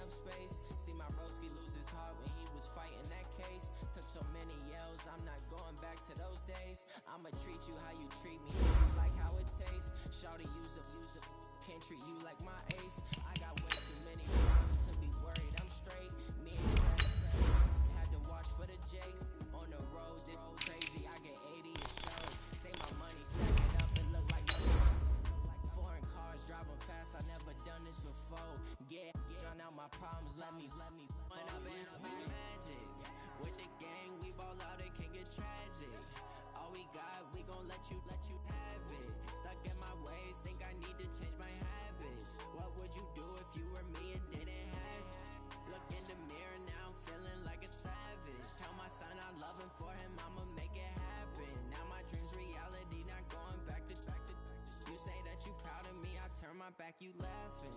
enough space. See my broski lose his heart when he was fighting that case. Took so many yells, I'm not going back to those days. I'ma treat you how you treat me, like how it tastes. Shawty use up, can't treat you like my ace. I got way too many problems to be worried, I'm straight. Me and you had to watch for the Jags. On the road, this crazy, I get 80 a show. Say my money, stack it up and look like foreign cars, driving fast, I never done this before. Yeah, drown out my problems, let me When I've been magic. With the gang, we ball out, it can get tragic. All we got, we gon' let you have it. Stuck in my ways, think I need to change my habits. What would you do if you were me and didn't have it? Look in the mirror, now I'm feeling like a savage. Tell my son I love him, for him I'ma make it happen. Now my dreams reality, not going back to. You say that you proud of me, I turn my back, you laughing.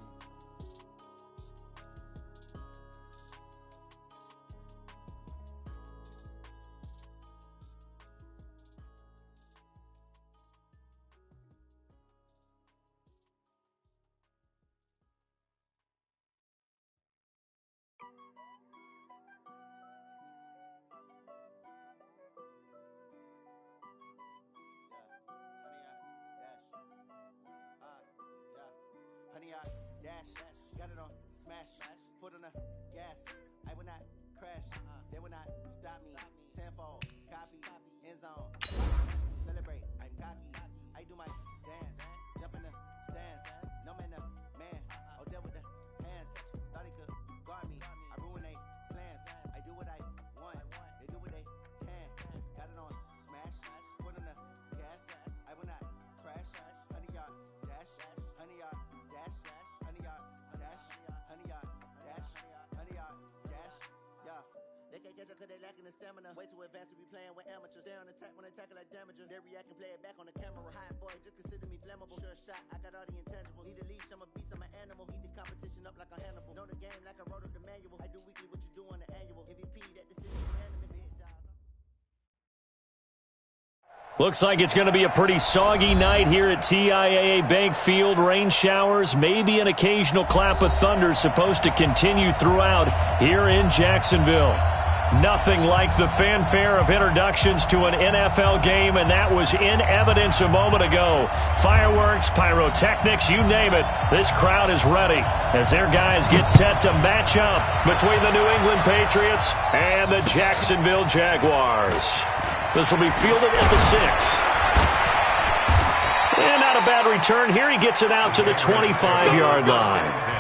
Honey, I dash, got it on smash, foot on the gas. I will not crash, they will not stop me. Tenfold, copy, end zone. Celebrate, I'm cocky. I do my dance, jump in the stands. No man, the man. Oh, deal with the hands. Thought he could guard me. I ruin they plans. I do what I want. They do what they can. Got it on smash, foot on the gas. I will not crash. Honey, y'all dash, honey, y'all. They can't catch up cause they lacking the stamina. Way too advanced to be playing with amateurs. They on attack when they tackle like damager. They react and play it back on the camera. Hot boy, just consider me flammable. Sure shot, I got all the intangibles. Need a leash, I'm a beast, I'm an animal. Heat the competition up like a Hannibal. Know the game like I wrote up the manual. I do weekly what you do on the annual. MVP, that decision unanimous. Looks like it's going to be a pretty soggy night here at TIAA Bank Field. Rain showers, maybe an occasional clap of thunder supposed to continue throughout here in Jacksonville. Nothing like the fanfare of introductions to an NFL game, and that was in evidence a moment ago. Fireworks, pyrotechnics, you name it. This crowd is ready as their guys get set to match up between the New England Patriots and the Jacksonville Jaguars. This will be fielded at the 6. And not a bad return here. He gets it out to the 25-yard line.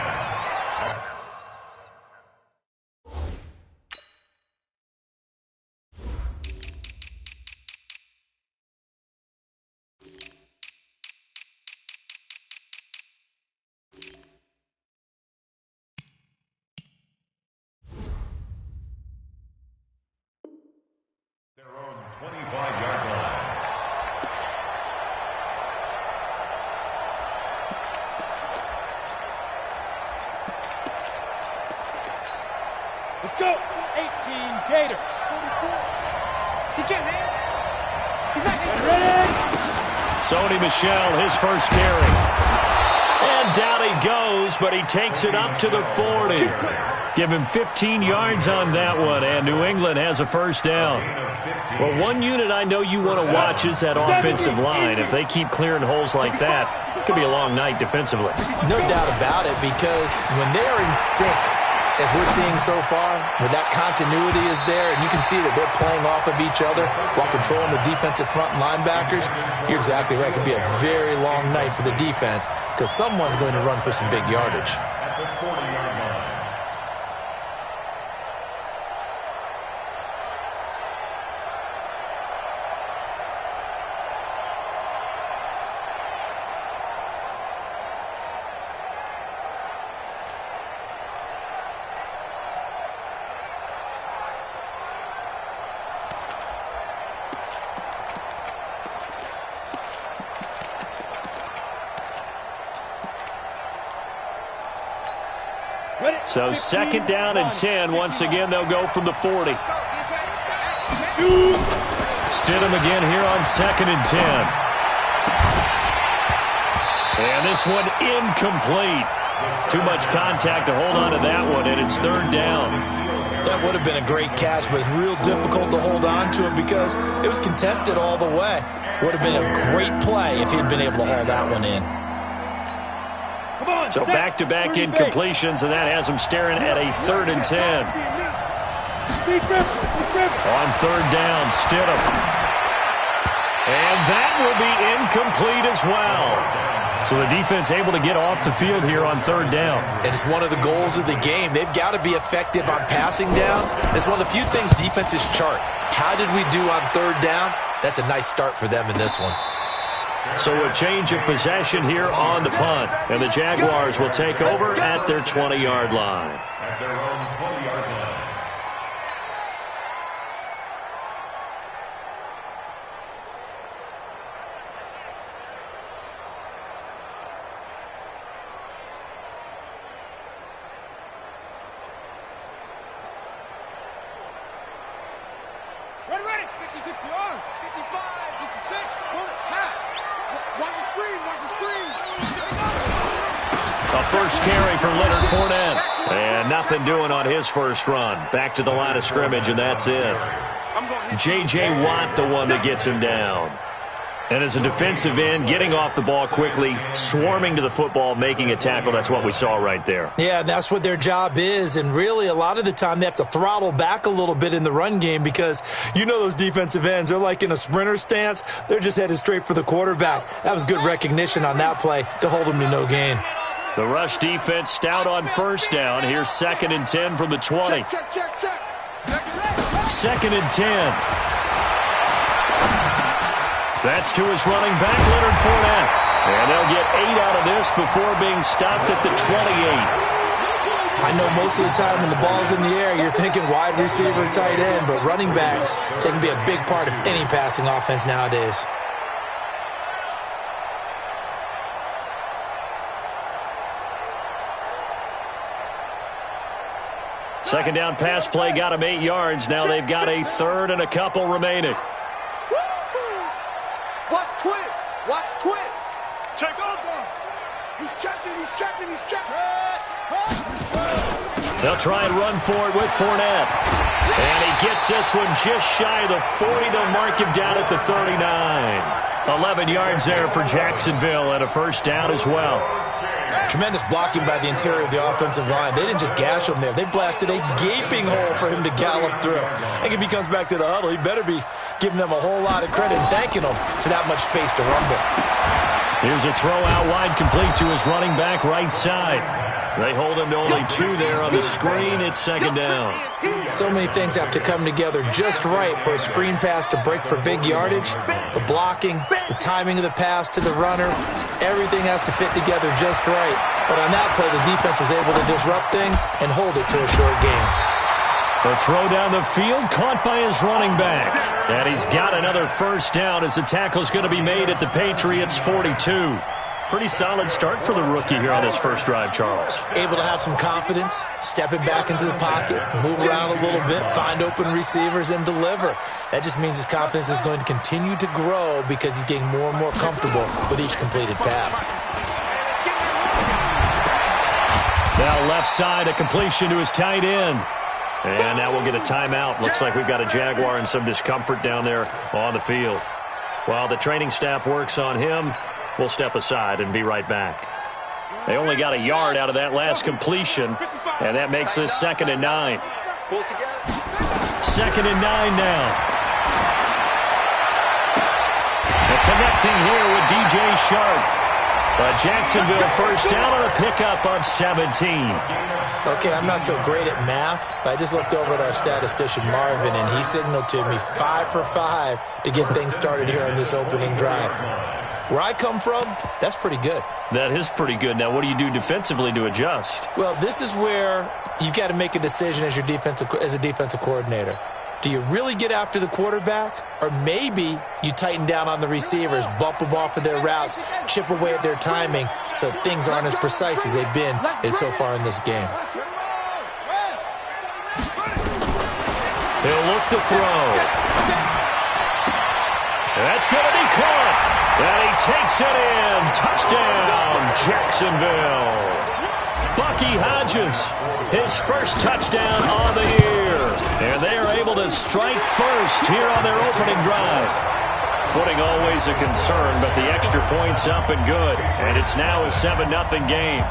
Let's go. 18, Gator. 44. He can't hang. He's not ready. Sony Michel, his first carry. And down he goes, but he takes it up to the 40. Give him 15 yards on that one, and New England has a first down. Well, one unit I know you want to watch is that offensive line. If they keep clearing holes like that, it could be a long night defensively. No doubt about it, because when they are in sync, as we're seeing so far, when that continuity is there, and you can see that they're playing off of each other while controlling the defensive front linebackers, you're exactly right. It could be a very long night for the defense because someone's going to run for some big yardage. So second down and 10. Once again, they'll go from the 40. Stidham again here on second and 10. And this one incomplete. Too much contact to hold on to that one, and it's third down. That would have been a great catch, but it's real difficult to hold on to it because it was contested all the way. Would have been a great play if he'd been able to haul that one in. So back-to-back incompletions, and that has him staring at a 3rd and 10. On third down, Stidham. And that will be incomplete as well. So the defense able to get off the field here on third down. And it's one of the goals of the game. They've got to be effective on passing downs. It's one of the few things defenses chart. How did we do on third down? That's a nice start for them in this one. So a change of possession here on the punt. And the Jaguars will take over at their 20-yard line. At their own 20-yard line. Ready, 50, 60 yards, 55, 66, pull it, pass. Watch the screen, watch the screen. A first carry for Leonard Fournette. And nothing doing on his first run. Back to the line of scrimmage, and that's it. J.J. Watt, the one that gets him down. And as a defensive end, getting off the ball quickly, swarming to the football, making a tackle, that's what we saw right there. Yeah, that's what their job is. And really, a lot of the time, they have to throttle back a little bit in the run game because you know those defensive ends, they're like in a sprinter stance. They're just headed straight for the quarterback. That was good recognition on that play to hold them to no gain. The rush defense stout on first down. Here's 2nd and 10 from the 20. Check. 2nd and 10. That's to his running back, Leonard Fournette. And they'll get 8 out of this before being stopped at the 28. I know most of the time when the ball's in the air, you're thinking wide receiver, tight end, but running backs, they can be a big part of any passing offense nowadays. Second down pass play got him 8 yards. Now they've got a 3rd and a couple remaining. Watch twins, watch twins. Check on them. He's checking. They'll try and run for it with Fournette. And he gets this one just shy of the 40. They'll mark him down at the 39. 11 yards there for Jacksonville and a first down as well. Tremendous blocking by the interior of the offensive line. They didn't just gash him there. They blasted a gaping hole for him to gallop through. I think if he comes back to the huddle, he better be giving them a whole lot of credit and thanking them for that much space to rumble. Here's a throw out wide complete to his running back right side. They hold him to only 2 there on the screen. It's 2nd down. So many things have to come together just right for a screen pass to break for big yardage. The blocking, the timing of the pass to the runner, everything has to fit together just right. But on that play, the defense was able to disrupt things and hold it to a short game. The throw down the field caught by his running back. And he's got another first down as the tackle's going to be made at the Patriots' 42. Pretty solid start for the rookie here on this first drive, Charles. Able to have some confidence, stepping back into the pocket, move around a little bit, find open receivers, and deliver. That just means his confidence is going to continue to grow because he's getting more and more comfortable with each completed pass. Now left side, a completion to his tight end. And now we'll get a timeout. Looks like we've got a Jaguar in some discomfort down there on the field. While the training staff works on him, we'll step aside and be right back. They only got a yard out of that last completion, and that makes this 2nd and 9. 2nd and 9 now. And connecting here with DJ Sharp. A Jacksonville first down on a pickup of 17. Okay, I'm not so great at math, but I just looked over at our statistician, Marvin, and he signaled to me 5 for 5 to get things started here on this opening drive. Where I come from, that's pretty good. That is pretty good. Now, what do you do defensively to adjust? Well, this is where you've got to make a decision as a defensive coordinator. Do you really get after the quarterback? Or maybe you tighten down on the receivers, bump them off of their routes, chip away at their timing so things aren't as precise as they've been so far in this game. He'll look to throw. That's going to be caught. And he takes it in. Touchdown, Jacksonville. Bucky Hodges, his first touchdown on the year. And they are able to strike first here on their opening drive. Footing always a concern, but the extra point's up and good. And it's now a 7-0 game.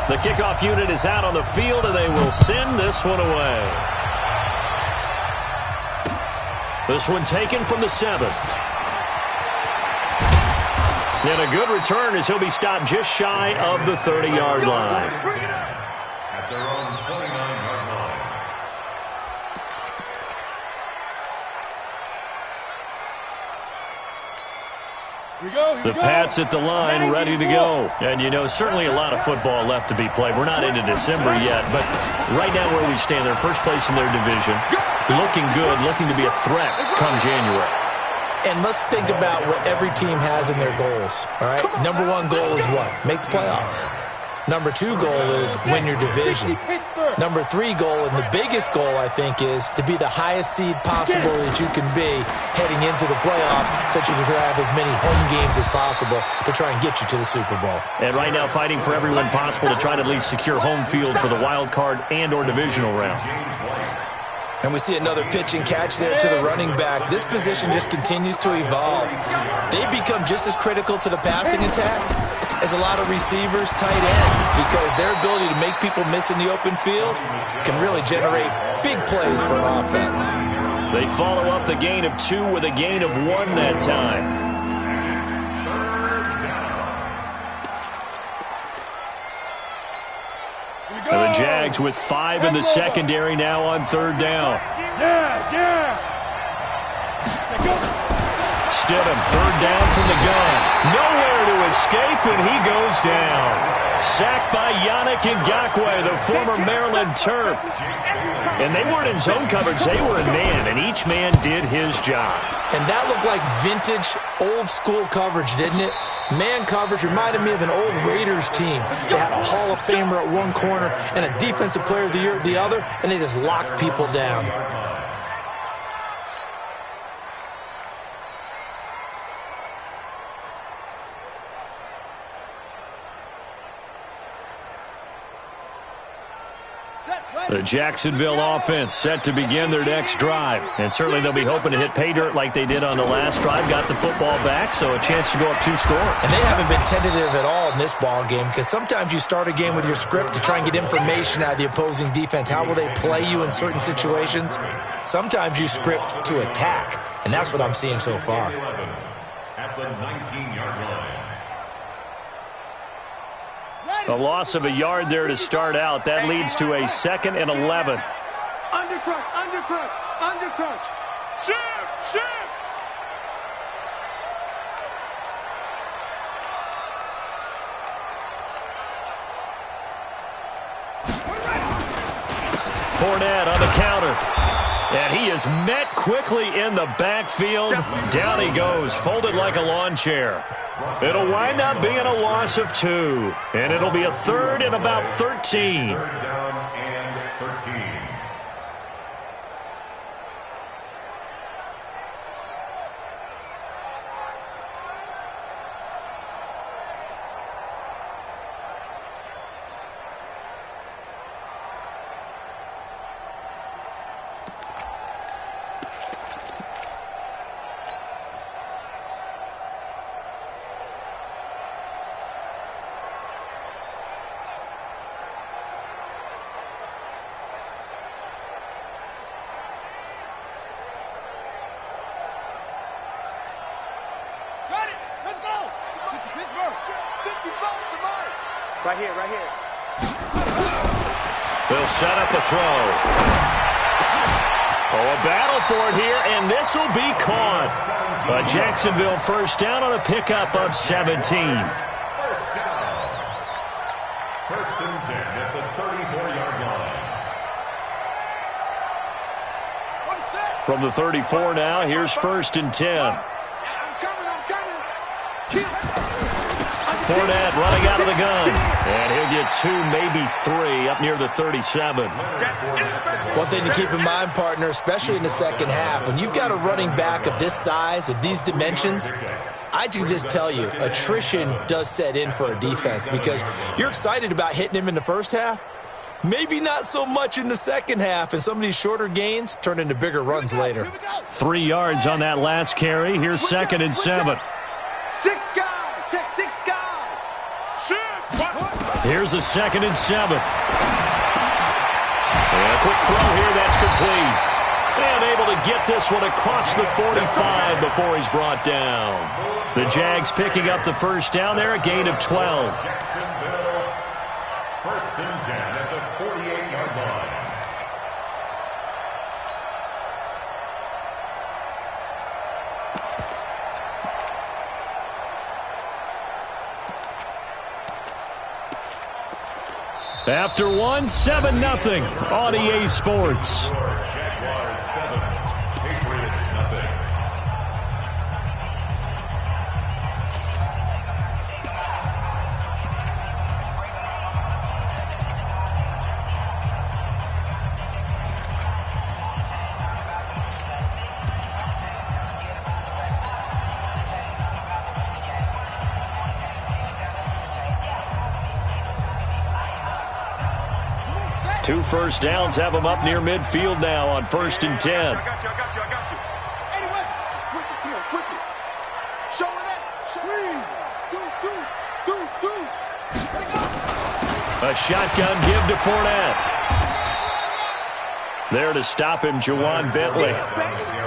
The kickoff unit is out on the field, and they will send this one away. This one taken from the 7. And a good return as he'll be stopped just shy of the 30-yard line. At their own 29-yard line. The Pats at the line, ready to go. And, you know, certainly a lot of football left to be played. We're not into December yet, but right now where we stand, they're first place in their division. Looking good, looking to be a threat come January. And let's think about what every team has in their goals, all right? Number one goal is what? Make the playoffs. Number two goal is win your division. Number three goal, and the biggest goal, I think, is to be the highest seed possible that you can be heading into the playoffs so that you can have as many home games as possible to try and get you to the Super Bowl. And right now fighting for everyone possible to try to at least secure home field for the wild card and or divisional round. And we see another pitch and catch there to the running back. This position just continues to evolve. They become just as critical to the passing attack as a lot of receivers, tight ends, because their ability to make people miss in the open field can really generate big plays for an offense. They follow up the gain of 2 with a gain of 1 that time. And the Jags with 5 in the secondary now on 3rd down. Stidham, 3rd down from the gun. Nowhere to escape, and he goes down. Sacked by Yannick Ngakoue, the former Maryland Terp. And they weren't in zone coverage, they were in man, and each man did his job. And that looked like vintage, old-school coverage, didn't it? Man coverage reminded me of an old Raiders team. They had a Hall of Famer at one corner and a Defensive Player of the Year at the other, and they just locked people down. The Jacksonville offense set to begin their next drive. And certainly they'll be hoping to hit pay dirt like they did on the last drive. Got the football back, so a chance to go up 2 scores. And they haven't been tentative at all in this ball game, because sometimes you start a game with your script to try and get information out of the opposing defense. How will they play you in certain situations? Sometimes you script to attack, and that's what I'm seeing so far. 11 at the 19-yard line. A loss of a yard there to start out. That leads to a 2nd and 11. Undercrunch, undercrunch, undercrunch. Shift, shift. Fournette on the counter. And he is met quickly in the backfield. Down he goes, folded like a lawn chair. It'll wind up being a loss of 2. And it'll be a 3rd and about 13. 3rd down and 13. Right here, right here. They'll set up a throw. Oh, a battle for it here, and this will be caught. A Jacksonville first down on a pickup of 17. First down. 1st and 10 at the 34-yard line. From the 34 now, here's 1st and 10. Fournette running out of the gun. And he'll get 2, maybe 3 up near the 37. One thing to keep in mind, partner, especially in the second half, when you've got a running back of this size, of these dimensions, I can just tell you, attrition does set in for a defense because you're excited about hitting him in the first half. Maybe not so much in the second half, and some of these shorter gains turn into bigger runs later. 3 yards on that last carry. Here's 2nd and 7. 6 guys. Check 6 guys. Shoot. Here's a 2nd and 7. And a quick throw here. That's complete. And able to get this one across the 45 before he's brought down. The Jags picking up the first down there, a gain of 12. First and 10 at the 48-yard line. After one, 7-0 on EA Sports. Jaguars 7, Patriots nothing. Two first downs have them up near midfield now on 1st and 10. I got you. Anyway, switch it, Tim, switch it. Show it up. Squeeze. Deuce. A shotgun give to Fournette. There to stop him, Juwan Bentley.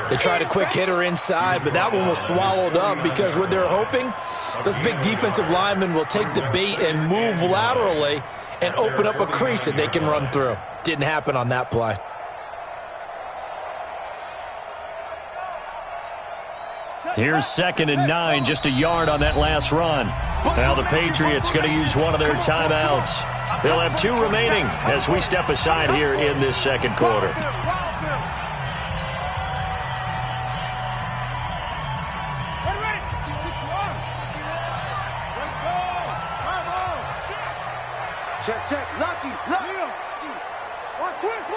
They tried a quick hitter inside, but that one was swallowed up because what they're hoping, those big defensive linemen will take the bait and move laterally and open up a crease that they can run through. Didn't happen on that play. Here's 2nd and 9, just a yard on that last run. Now the Patriots going to use one of their timeouts. They'll have 2 remaining as we step aside here in this second quarter. Check. Lucky. Watch twist.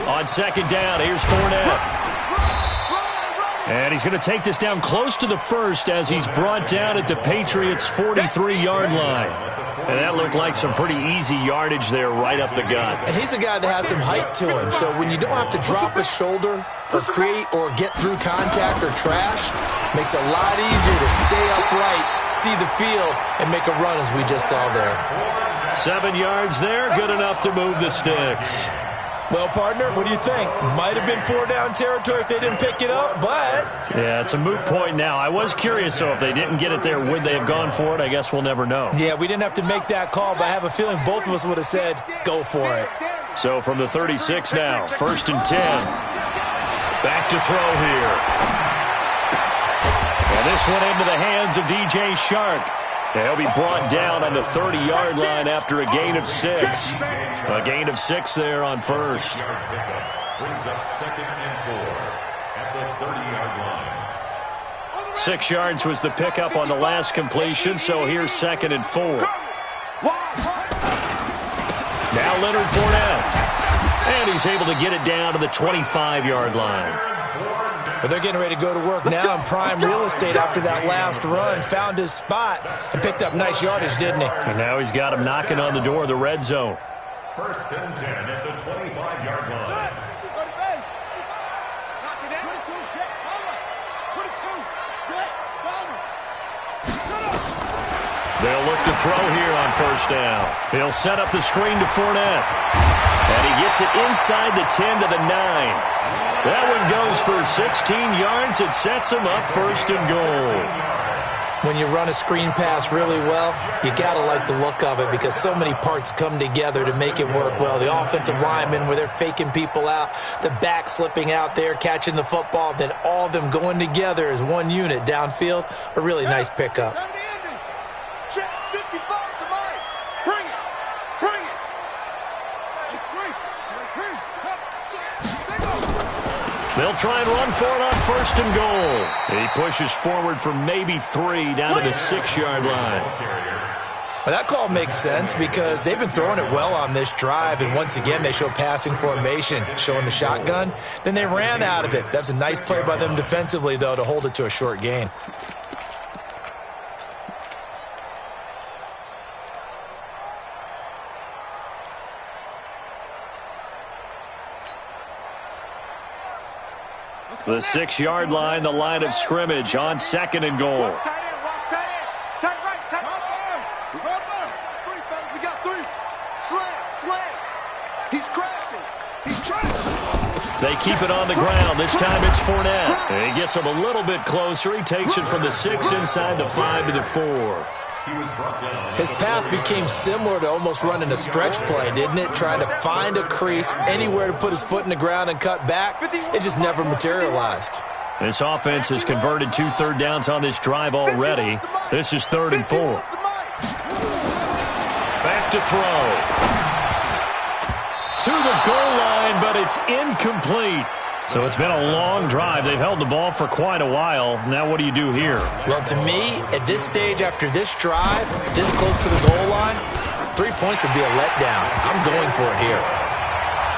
On 2nd down, here's Fournette. And he's going to take this down close to the 1st as he's brought down at the Patriots' 43-yard line. And that looked like some pretty easy yardage there right up the gut. And he's a guy that has some height to him, so when you don't have to drop a shoulder or create or get through contact or trash, makes it a lot easier to stay upright, see the field, and make a run as we just saw there. 7 yards there, good enough to move the sticks. Well, partner, what do you think? Might have been 4-down territory if they didn't pick it up, but... Yeah, it's a moot point now. I was curious, though, if they didn't get it there, would they have gone for it? I guess we'll never know. Yeah, we didn't have to make that call, but I have a feeling both of us would have said, go for it. So from the 36 now, 1st and 10. Back to throw here. And this one into the hands of DJ Shark. He'll be brought down on the 30-yard line after a gain of 6. A gain of 6 there on 1st. Brings up 2nd and 4 at the 30-yard line. 6 yards was the pickup on the last completion, so here's 2nd and 4. Now Leonard Fournette. And he's able to get it down to the 25-yard line. But they're getting ready to go to work now in prime real estate after that last run. Found his spot and picked up nice yardage, didn't he? And now he's got him knocking on the door of the red zone. 1st and 10 at the 25-yard line. They'll look to throw here on 1st down. He'll set up the screen to Fournette. And he gets it inside the 10 to the 9. That one goes for 16 yards. It sets him up 1st and goal. When you run a screen pass really well, you got to like the look of it because so many parts come together to make it work well. The offensive linemen, where they're faking people out, the back slipping out there, catching the football, then all of them going together as one unit downfield, a really nice pickup. They'll try and run for it on 1st and goal. He pushes forward for maybe 3 down to the 6-yard line. Well, that call makes sense because they've been throwing it well on this drive, and once again they show passing formation, showing the shotgun. Then they ran out of it. That's a nice play by them defensively, though, to hold it to a short gain. The 6-yard line, the line of scrimmage on 2nd and goal. Watch tight end, watch tight end. Tight right, tight left. We got 3, fellas, we got 3. Slam. He's crashing. He's trying. They keep it on the ground. This time it's Fournette. He gets him a little bit closer. He takes it from the 6 inside the 5 to the 4. His path became similar to almost running a stretch play, didn't it? Trying to find a crease, anywhere to put his foot in the ground and cut back. It just never materialized. This offense has converted 2 third downs on this drive already. This is 3rd and 4. Back to throw. To the goal line, but it's incomplete. So it's been a long drive. They've held the ball for quite a while. Now what do you do here? Well, to me, at this stage after this drive, this close to the goal line, 3 points would be a letdown. I'm going for it here.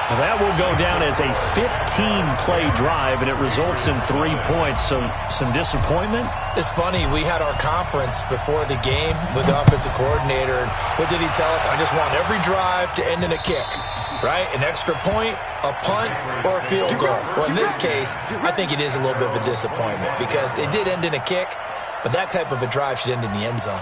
Well, that will go down as a 15-play drive, and it results in 3 points. So some disappointment? It's funny. We had our conference before the game with the offensive coordinator, and what did he tell us? I just want every drive to end in a kick, right? An extra point, a punt, or a field goal. Well, in this case, I think it is a little bit of a disappointment because it did end in a kick, but that type of a drive should end in the end zone.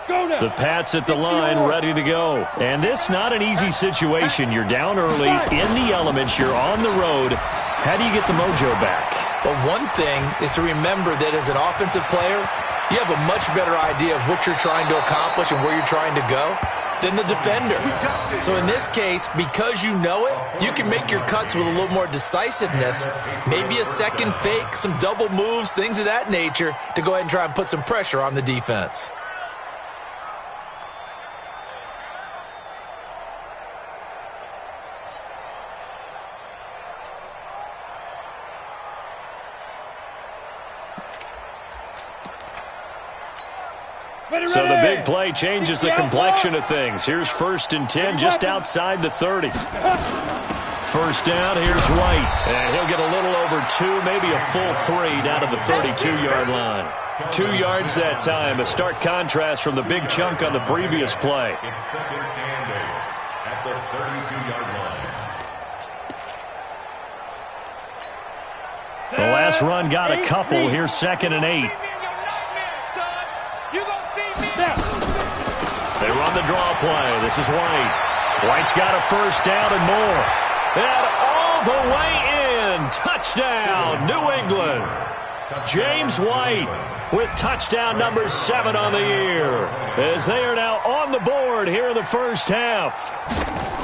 The Pats at the line, ready to go. And this not an easy situation. You're down early, in the elements, you're on the road. How do you get the mojo back? Well, one thing is to remember that as an offensive player, you have a much better idea of what you're trying to accomplish and where you're trying to go than the defender. So in this case, because you know it, you can make your cuts with a little more decisiveness, maybe a second fake, some double moves, things of that nature, to go ahead and try and put some pressure on the defense. So the big play changes the complexion of things. Here's 1st and 10 just outside the 30. First down, here's White. And he'll get a little over 2, maybe a full 3 down to the 32-yard line. 2 yards that time, a stark contrast from the big chunk on the previous play. It's 2nd and 8 at the 32-yard line. The last run got a couple. Here's 2nd and 8. They run the draw play. This is White. White's got a first down and more. And all the way in. Touchdown, New England. James White with touchdown number 7 on the year, as they are now on the board here in the first half.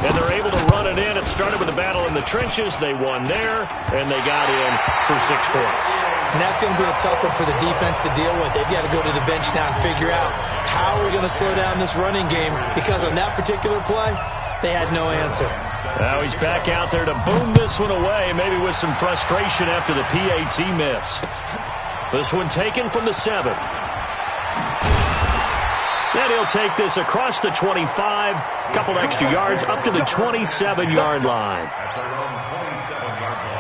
And they're able to run it in. It started with a battle in the trenches. They won there, and they got in for 6 points. And that's going to be a tough one for the defense to deal with. They've got to go to the bench now and figure out how we're going to slow down this running game, because on that particular play, they had no answer. Now he's back out there to boom this one away, maybe with some frustration after the PAT miss. This one taken from the 7. And he'll take this across the 25, couple extra yards, up to the 27-yard line. At their own 27-yard line.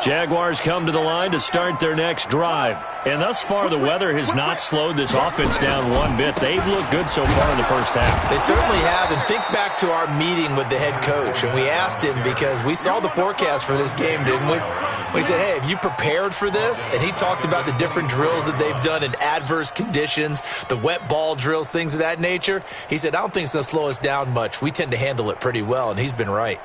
Jaguars come to the line to start their next drive. And thus far, the weather has not slowed this offense down one bit. They've looked good so far in the first half. They certainly have. And think back to our meeting with the head coach. And we asked him, because we saw the forecast for this game, didn't we? We said, hey, have you prepared for this? And he talked about the different drills that they've done in adverse conditions, the wet ball drills, things of that nature. He said, I don't think it's going to slow us down much. We tend to handle it pretty well, and he's been right.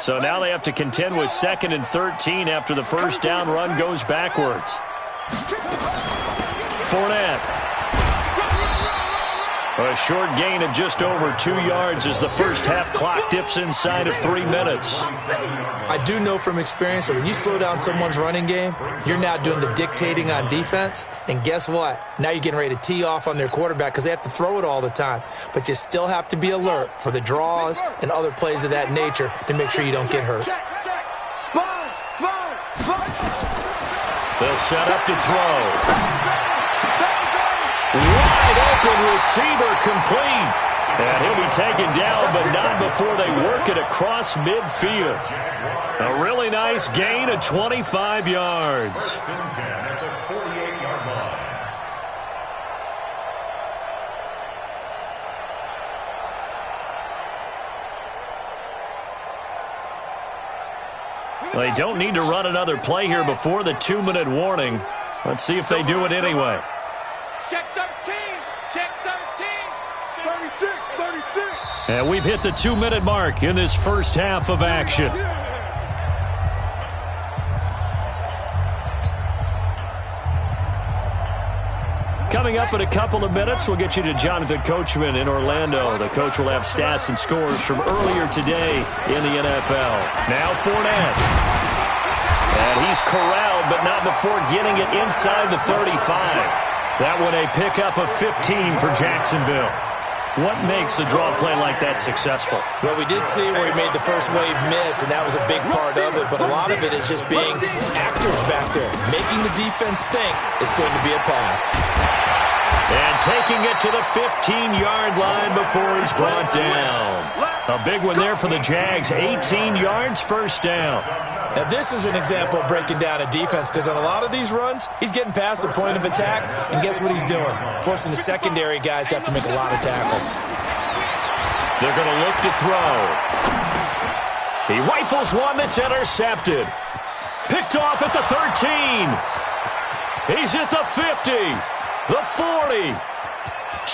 So now they have to contend with 2nd and 13 after the first down run goes backwards. Fournette. A short gain of just over 2 yards as the first half clock dips inside of 3 minutes. I do know from experience that when you slow down someone's running game, you're now doing the dictating on defense. And guess what? Now you're getting ready to tee off on their quarterback because they have to throw it all the time. But you still have to be alert for the draws and other plays of that nature to make sure you don't get hurt. They'll set up to throw. Wide open receiver complete. And he'll be taken down, but not before they work it across midfield. A really nice gain of 25 yards. They don't need to run another play here before the 2-minute warning. Let's see if they do it anyway. Check 13. Check 13. 36. 36. And we've hit the 2-minute mark in this first half of action. Coming up in a couple of minutes, we'll get you to Jonathan Coachman in Orlando. The coach will have stats and scores from earlier today in the NFL. Now Fournette. And he's corralled, but not before getting it inside the 35. That one a pickup of 15 for Jacksonville. What makes a draw play like that successful? Well, we did see where he made the first wave miss, and that was a big part of it. But a lot of it is just being actors back there, making the defense think it's going to be a pass. And taking it to the 15-yard line before he's brought down. A big one there for the Jags. 18 yards, first down. Now, this is an example of breaking down a defense because on a lot of these runs, he's getting past the point of attack, and guess what he's doing? Forcing the secondary guys to have to make a lot of tackles. They're going to look to throw. He rifles one that's intercepted. Picked off at the 13. He's at the 50, the 40,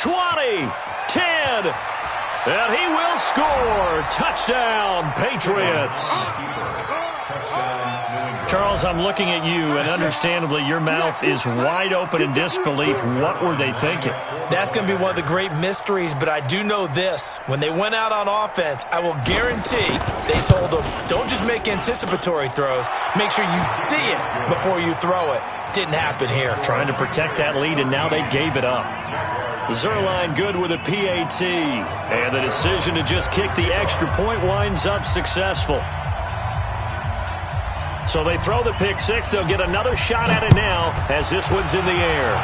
20, 10. And he will score. Touchdown, Patriots. Charles, I'm looking at you, and understandably, your mouth is wide open in disbelief. What were they thinking? That's going to be one of the great mysteries, but I do know this. When they went out on offense, I will guarantee they told them, don't just make anticipatory throws. Make sure you see it before you throw it. Didn't happen here. Trying to protect that lead, and now they gave it up. Zerline good with a PAT. And the decision to just kick the extra point winds up successful. So they throw the pick six. They'll get another shot at it now as this one's in the air.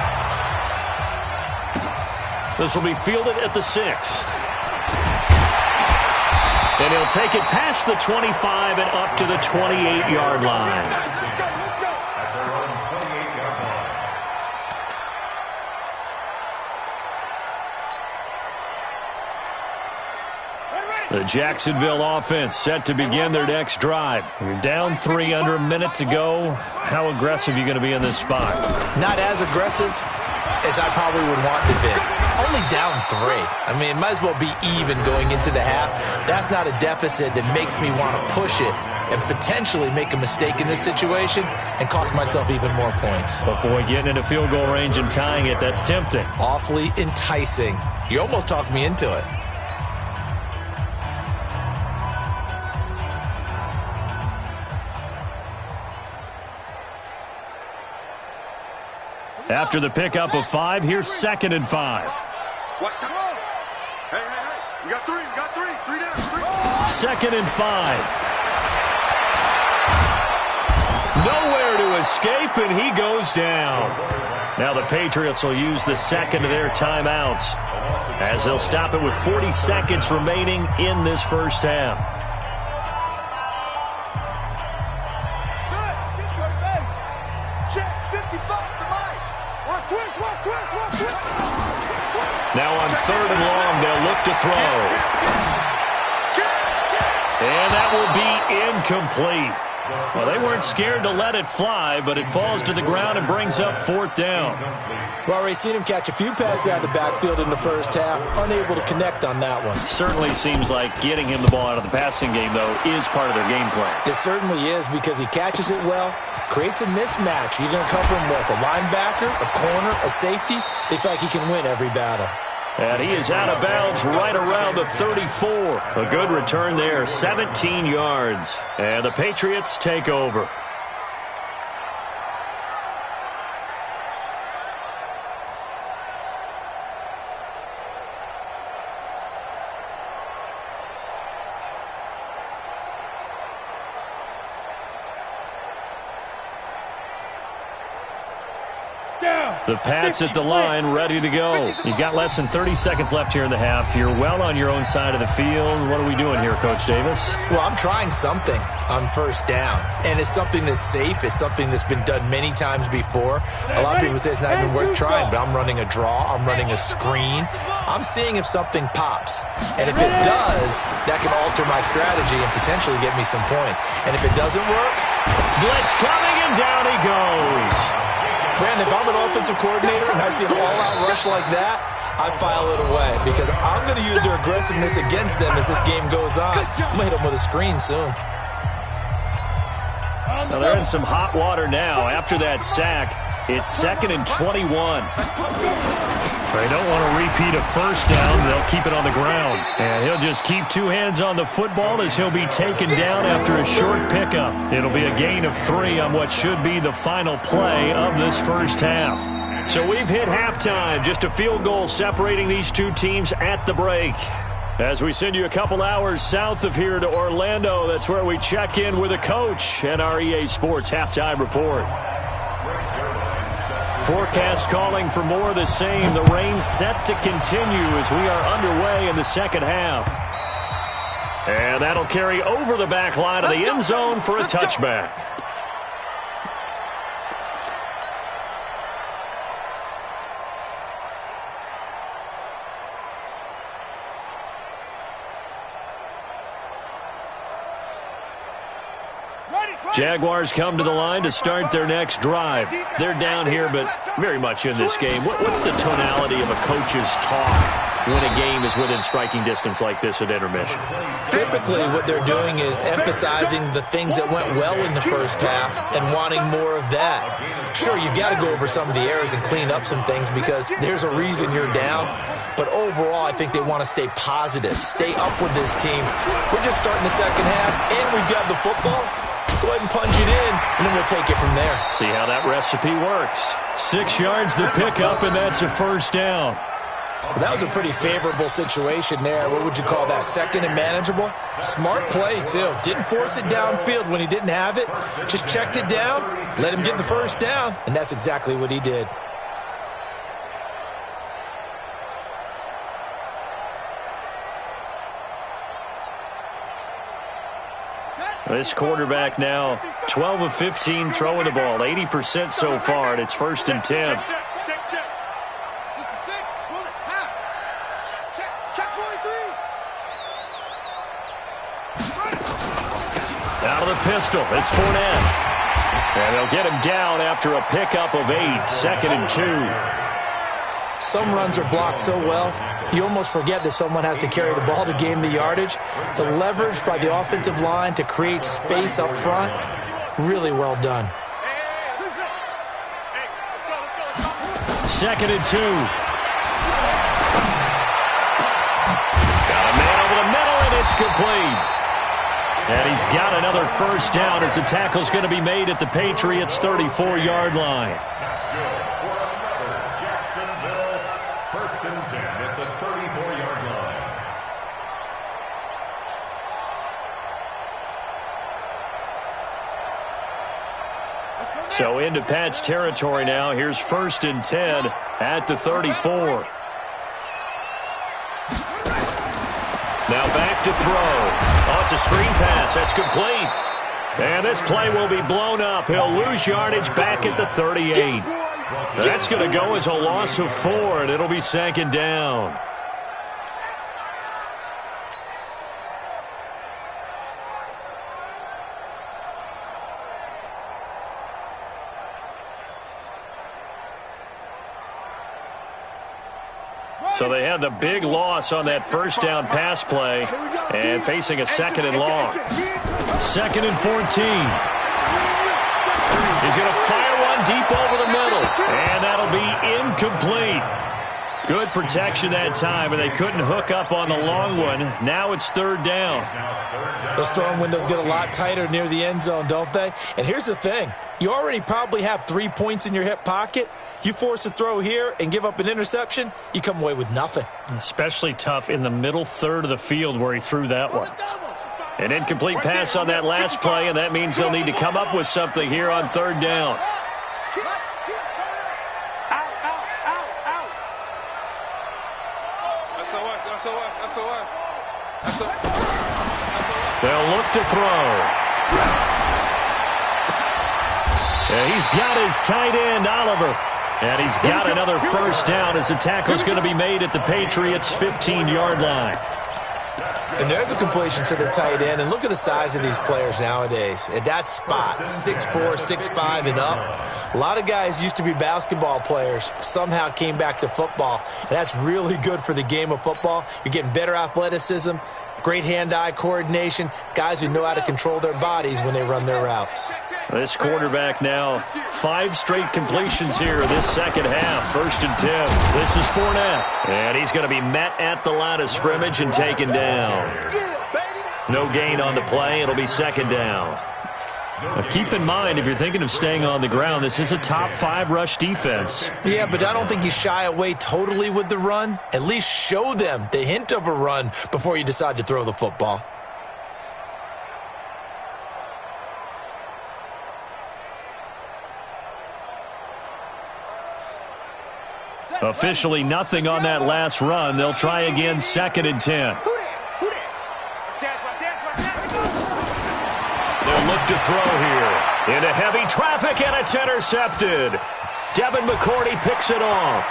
This will be fielded at the 6. And he'll take it past the 25 and up to the 28-yard line. The Jacksonville offense set to begin their next drive. You're down 3 under a minute to go. How aggressive are you going to be in this spot? Not as aggressive as I probably would want to be. Only down 3. I mean, it might as well be even going into the half. That's not a deficit that makes me want to push it and potentially make a mistake in this situation and cost myself even more points. But, boy, getting into field goal range and tying it, that's tempting. Awfully enticing. You almost talked me into it. After the pickup of 5, here's 2nd and 5. What time? Hey. We got 3. We got 3. 3 down. 3. 2nd and 5. Nowhere to escape, and he goes down. Now the Patriots will use the second of their timeouts as they'll stop it with 40 seconds remaining in this first half. Now on 3rd and long, they'll look to throw. And that will be incomplete. Well, they weren't scared to let it fly, but it falls to the ground and brings up 4th down. Well, Ray, seen him catch a few passes out of the backfield in the first half, unable to connect on that one. Certainly seems like getting him the ball out of the passing game, though, is part of their game plan. It certainly is, because he catches it well, creates a mismatch. You're going to cover him with a linebacker, a corner, a safety. They feel like he can win every battle. And he is out of bounds right around the 34. A good return there, 17 yards. And the Patriots take over. The Pats at the line, ready to go. You've got less than 30 seconds left here in the half. You're well on your own side of the field. What are we doing here, Coach Davis? Well, I'm trying something on first down, and it's something that's safe. It's something that's been done many times before. A lot of people say it's not even worth trying, but I'm running a draw. I'm running a screen. I'm seeing if something pops, and if it does, that can alter my strategy and potentially get me some points. And if it doesn't work, blitz coming, and down he goes. Brandon, if I'm an offensive coordinator and I see an all-out rush like that, I file it away because I'm going to use their aggressiveness against them as this game goes on. I'm going to hit them with a screen soon. Now they're in some hot water now. After that sack, it's 2nd and 21. They don't want to repeat a first down. They'll keep it on the ground. And he'll just keep 2 hands on the football as he'll be taken down after a short pickup. It'll be a gain of 3 on what should be the final play of this first half. So we've hit halftime. Just a field goal separating these two teams at the break. As we send you a couple hours south of here to Orlando, that's where we check in with a coach and our EA Sports Halftime Report. Forecast calling for more of the same. The rain set to continue as we are underway in the second half. And that'll carry over the back line of the end zone for a touchback. Jaguars come to the line to start their next drive. They're down here, but very much in this game. What's the tonality of a coach's talk when a game is within striking distance like this at intermission? Typically, what they're doing is emphasizing the things that went well in the first half and wanting more of that. Sure, you've got to go over some of the errors and clean up some things because there's a reason you're down. But overall, I think they want to stay positive, stay up with this team. We're just starting the second half, and we've got the football. Let's go ahead and punch it in, and then we'll take it from there. See how that recipe works. 6 yards the pickup, and that's a first down. Well, that was a pretty favorable situation there. What would you call that, 2nd and manageable? Smart play, too. Didn't force it downfield when he didn't have it. Just checked it down, let him get the first down, and that's exactly what he did. This quarterback now 12 of 15 throwing the ball, 80% so far, and it's 1st and 10. Out of the pistol, it's Fournette. And they'll get him down after a pickup of 8, 2nd and 2. Some runs are blocked so well, you almost forget that someone has to carry the ball to gain the yardage. The leverage by the offensive line to create space up front, really well done. 2nd and 2. Got a man over the middle, and it's complete. And he's got another first down as the tackle's going to be made at the Patriots' 34-yard line. So into Pat's territory now. Here's 1st and 10 at the 34. Now back to throw. Oh, it's a screen pass. That's complete. And this play will be blown up. He'll lose yardage back at the 38. That's going to go as a loss of 4, and it'll be 2nd down. So they had the big loss on that first down pass play and facing a second and long. 2nd and 14. He's going to fire one deep over the middle, and that'll be incomplete. Good protection that time, and they couldn't hook up on the long one. Now it's 3rd down. Those throwing windows get a lot tighter near the end zone, don't they? And here's the thing. You already probably have 3 points in your hip pocket. You force a throw here and give up an interception, you come away with nothing. Especially tough in the middle third of the field where he threw that one. An incomplete pass on that last play, and that means they'll need to come up with something here on 3rd down. They'll look to throw. And he's got his tight end, Oliver. And he's got another first down as the tackle's going to be made at the Patriots' 15-yard line. And there's a completion to the tight end. And look at the size of these players nowadays. At that spot, 6'4", 6'5", and up. A lot of guys used to be basketball players, somehow came back to football. And that's really good for the game of football. You're getting better athleticism, great hand-eye coordination, guys who know how to control their bodies when they run their routes. This quarterback now, 5 straight completions here this second half. 1st and 10. This is Fournette. And he's going to be met at the line of scrimmage and taken down. No gain on the play. It'll be 2nd down. Now keep in mind, if you're thinking of staying on the ground, this is a top 5 rush defense. Yeah, but I don't think you shy away totally with the run. At least show them the hint of a run before you decide to throw the football. Officially nothing on that last run. They'll try again 2nd and 10. They'll look to throw here. Into heavy traffic, and it's intercepted. Devin McCourty picks it off.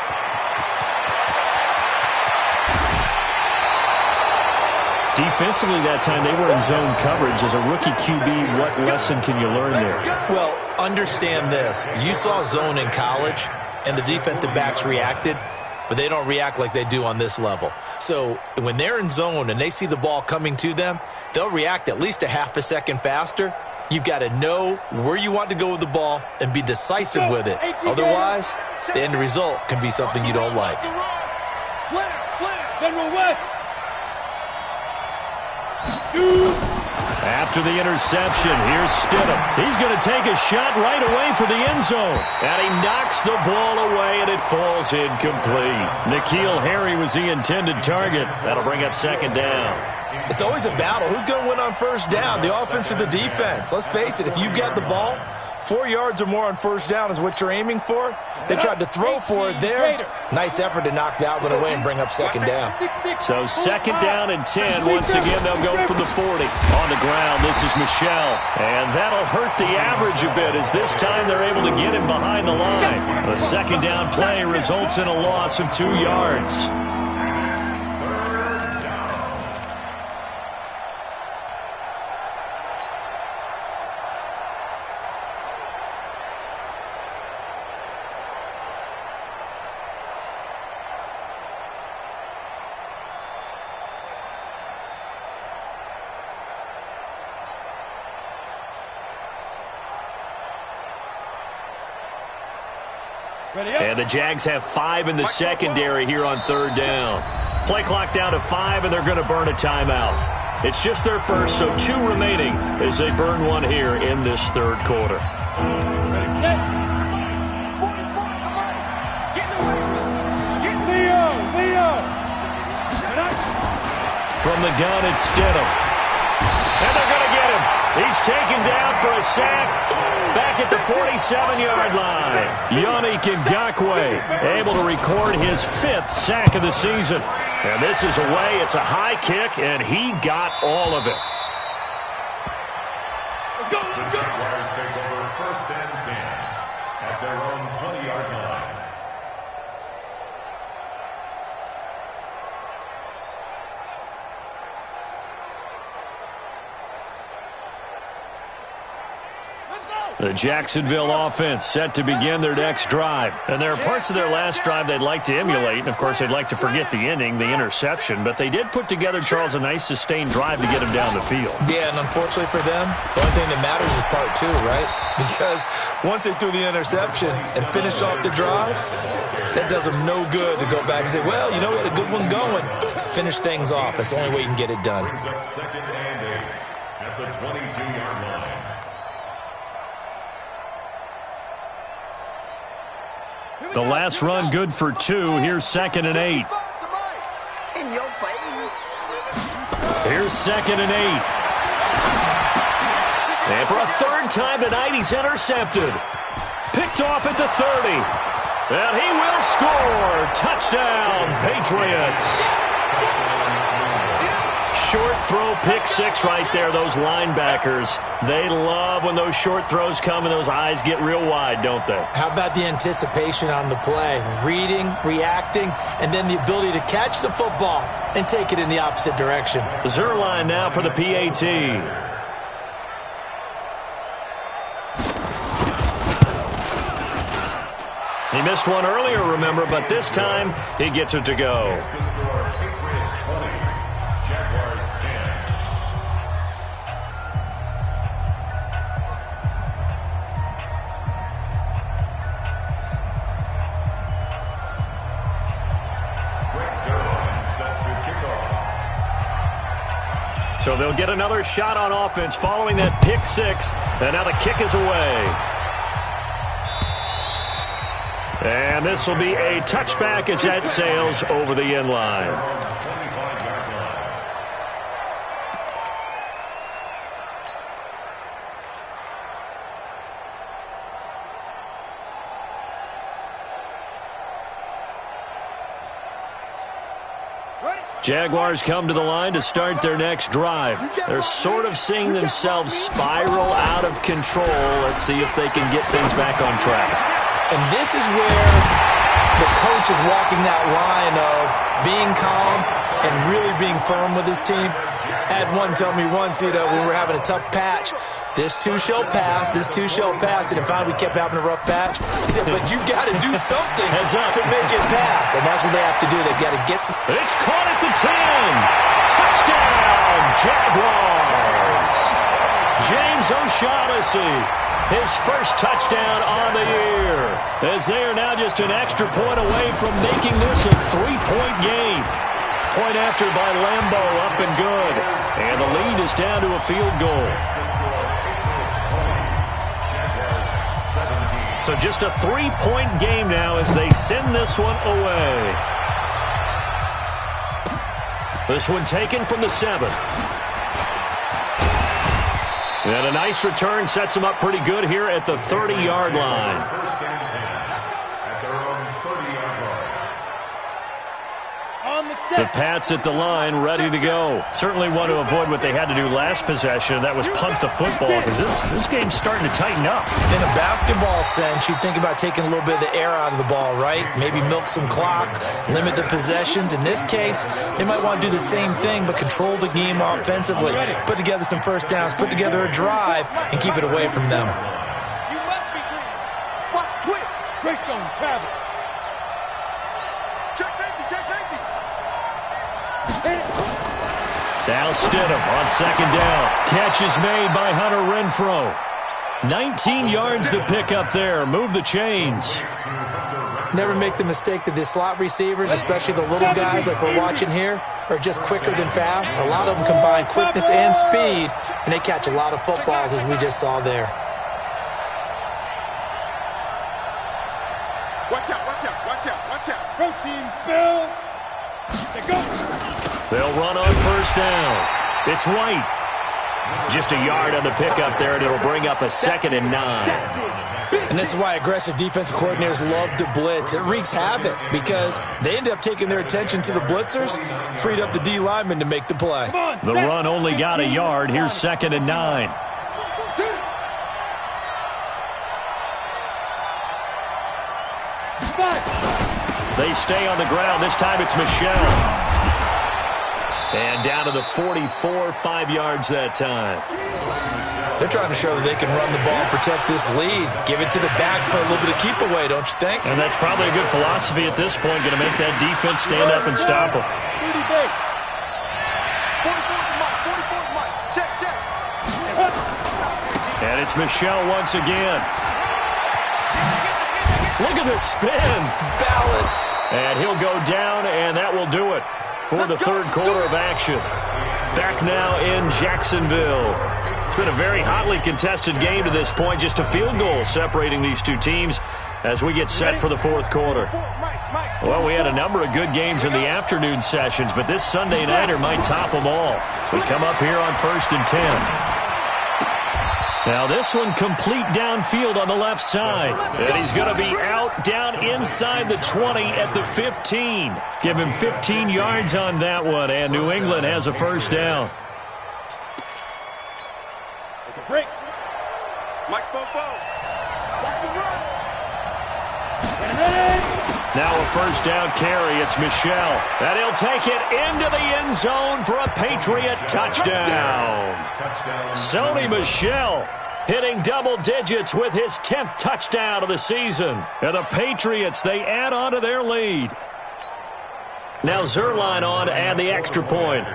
Defensively that time, they were in zone coverage. As a rookie QB, what lesson can you learn there? Well, understand this. You saw zone in college, and the defensive backs reacted, but they don't react like they do on this level. So when they're in zone and they see the ball coming to them, they'll react at least a half a second faster. You've got to know where you want to go with the ball and be decisive with it. Otherwise, the end result can be something you don't like. After the interception, here's Stidham. He's going to take a shot right away for the end zone. And he knocks the ball away, and it falls incomplete. N'Keal Harry was the intended target. That'll bring up 2nd down. It's always a battle. Who's going to win on 1st down, the offense or the defense? Let's face it, if you've got the ball, 4 yards or more on 1st down is what you're aiming for. They tried to throw for it there. Nice effort to knock that one away and bring up 2nd down. So 2nd down and 10. Once again, they'll go from the 40. On the ground, this is Michel. And that'll hurt the average a bit, as this time they're able to get him behind the line. The 2nd down play results in a loss of 2 yards. And the Jags have 5 in the secondary here on 3rd down. Play clock down to 5, and they're going to burn a timeout. It's just their first, so 2 remaining as they burn one here in this 3rd quarter. From the gun, it's Stidham. And they're going to get him. He's taken down for a sack. Back at the 47-yard line, Yannick Ngakoue able to record his 5th sack of the season. And this is away. It's a high kick, and he got all of it. The Jaguars take over 1st and 10 at their own 20-yard line. Let's go! The Jacksonville offense set to begin their next drive. And there are parts of their last drive they'd like to emulate. And, of course, they'd like to forget the ending, the interception. But they did put together, Charles, a nice sustained drive to get them down the field. Yeah, and unfortunately for them, the only thing that matters is part two, right? Because once they threw the interception and finished off the drive, that does them no good to go back and say, well, you know what, a good one going. Finish things off. That's the only way you can get it done. Brings up 2nd and 8 at the 22-yard line. The last run good for 2. Here's 2nd and 8. In your face. Here's 2nd and 8. And for a third time tonight, he's intercepted. Picked off at the 30. And he will score. Touchdown, Patriots. Short throw, pick 6 right there. Those linebackers, they love when those short throws come and those eyes get real wide, don't they? How about the anticipation on the play? Reading, reacting, and then the ability to catch the football and take it in the opposite direction. Zerline now for the PAT. He missed one earlier, remember, but this time he gets it to go. So they'll get another shot on offense following that pick 6, and now the kick is away. And this will be a touchback as that sails over the end line. Jaguars come to the line to start their next drive. They're sort of seeing themselves spiral out of control. Let's see if they can get things back on track. And this is where the coach is walking that line of being calm and really being firm with his team. I had one tell me once, when we were having a tough patch, this too shall pass, this too shall pass. And finally we kept having a rough patch. He said, but you got to do something to make it pass. And that's what they have to do. They've got to get some. It's caught at the 10. Touchdown, Jaguars. James O'Shaughnessy, his first touchdown on the year. As they are now just an extra point away from making this a 3-point game. Point after by Lambeau, up and good. And the lead is down to a field goal. So just a 3-point game now as they send this one away. This one taken from the 7. And a nice return sets them up pretty good here at the 30-yard line. First and 10 at their own 30-yard line. The Pats at the line, ready to go. Certainly want to avoid what they had to do last possession. That was punt the football, because this game's starting to tighten up. In a basketball sense, you think about taking a little bit of the air out of the ball, right? Maybe milk some clock, limit the possessions. In this case, they might want to do the same thing, but control the game offensively. Put together some first downs, put together a drive, and keep it away from them. You must be dreaming. Watch twist. Greystone travel. Check safety, check safety. Now Stidham on second down. Catch is made by Hunter Renfrow. 19 yards to pick up there. Move the chains. Never make the mistake that the slot receivers, especially the little guys like we're watching here, are just quicker than fast. A lot of them combine quickness and speed, and they catch a lot of footballs, as we just saw there. Watch out, watch out, watch out, watch out. Protein spill. Go. They'll run on first down. It's White. Just a yard on the pickup there, and it'll bring up a 2nd and 9. And this is why aggressive defensive coordinators love to blitz. It wreaks havoc because they end up taking their attention to the blitzers, freed up the D lineman to make the play. The run only got a yard. Here's 2nd and 9. They stay on the ground. This time it's Michel. And down to the 44, 5 yards that time. They're trying to show that they can run the ball, protect this lead, give it to the backs, put a little bit of keep away, don't you think? And that's probably a good philosophy at this point, going to make that defense stand up and stop them. 30 base. 44 Mike. 44 Mike. Check, check. And it's Michel once again. Look at the spin. Balance. And he'll go down, and that will do it for the third quarter of action. Back now in Jacksonville. It's been a very hotly contested game to this point. Just a field goal separating these two teams as we get set for the fourth quarter. Well, we had a number of good games in the afternoon sessions, but this Sunday nighter might top them all. So we come up here on 1st and 10. Now this one complete downfield on the left side. And he's going to be out down inside the 20 at the 15. Give him 15 yards on that one, and New England has a first down. Take a break. Mike's Fofo. Watch the run. Now a first down carry. It's Michel. And he'll take it into the end zone for a Patriot touchdown. Sony Michel hitting double digits with his 10th touchdown of the season. And the Patriots, they add on to their lead. Now Zerline on to add the extra point.